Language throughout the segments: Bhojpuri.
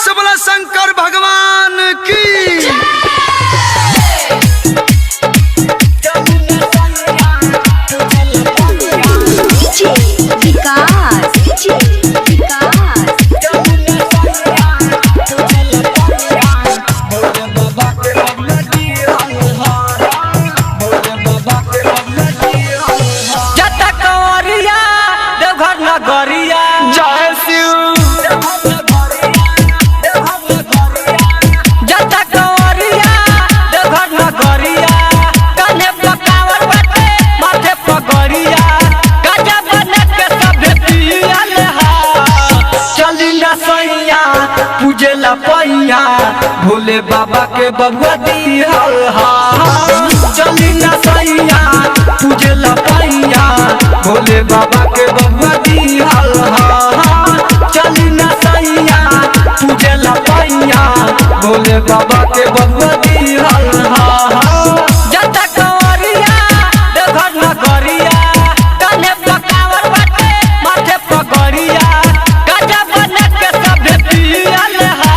से बोला शंकर भगवान की। पूजेला पैया भोले बाबा के बबुआ दिहल हा। चली ना सैया पूजेला पैया भोले बाबा के बबुआ दिहल हा। चली ना सैया पूजेला पैया भोले बाबा के बबुआ दिहल हा। जता कंवरिया देवघर नगरिया कान्हे पकावर बाटे माथे पगड़िया गाजा बना के सबे पियल हा।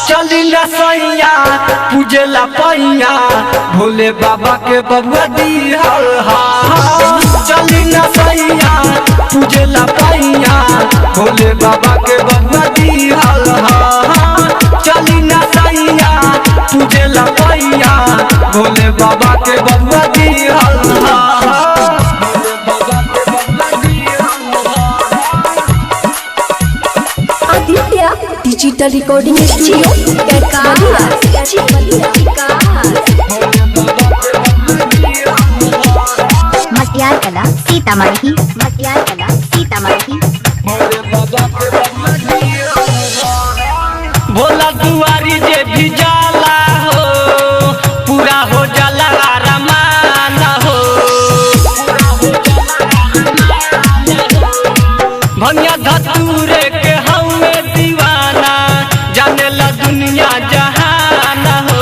चली ना सैया पूजेला पैया भोले बाबा के बबुआ दिहल हा। चली ना सैया पूजेला पैया भोले बाबा के बबुआ दिहल हा। चली ना सैया पूजेला पैया भोले बाबा के बबुआ दिहल हा। डिजिटल रिकॉर्डिंग स्टूडियो मटियार कला सीतामढ़ी। मटियार कला सीतामढ़ी। भोला दुआरी जे भी जाला हो पूरा हो जाला आरामान हो। भंगिया धतूरे के हमें दीवाना जाने ला दुनिया जहान हो।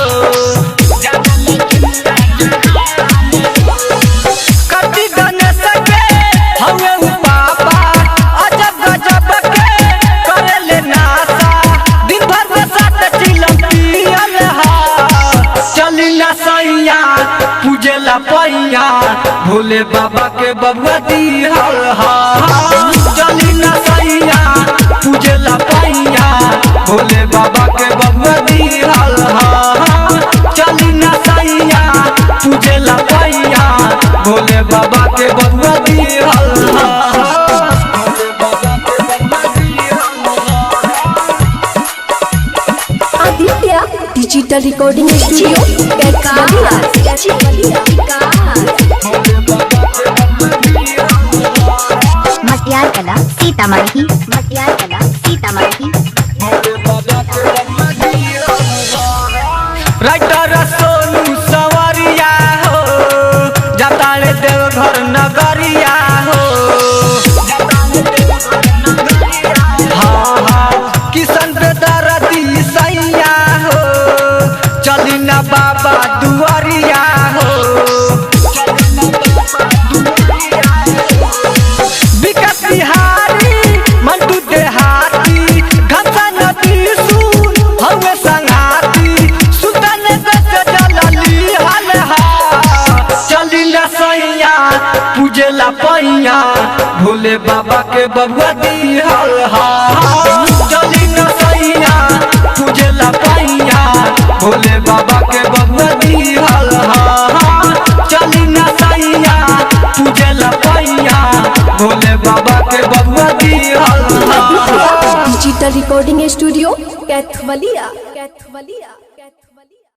कति गणेश के हमें पापा अजब गजब के करे ले नासा दिन भर में साथ चिलम पियल हा। चली ना सैया पूजेला पैया भोले बाबा के बबुआ दिहल हा। चली ना सैया पूजेला पैया भोले बाबा के बबुआ दिहल हा। चली ना सैया पूजेला पैया भोले बाबा के बबुआ दिहल हा। डिजिटल रिकॉर्डिंग स्टूडियो मटियार कला सीतामढ़ी। मटियार कला सीतामढ़ी। राइटर सोनू सवरिया हो जाता रे देवघर नगरिया हो। हाँ हाँ किशन पे दरदी सैया हो चली ना बाबा दुआरिया हो। विकट बिहारी मंटू देहाती घसा नदी सुन हमें संघाती सुल्तान दस जलली हल हा। चली ना सैया पूजेला पैया भोले बाबा के बबुआ दिहल हा। चली ना सैया पूजेला पैया भोले बाबा के बबुआ दिहल हा। चली ना सैया पूजेला पैया भोले बाबा के बबुआ दिहल हा। Digital recording studio Kaithwalia.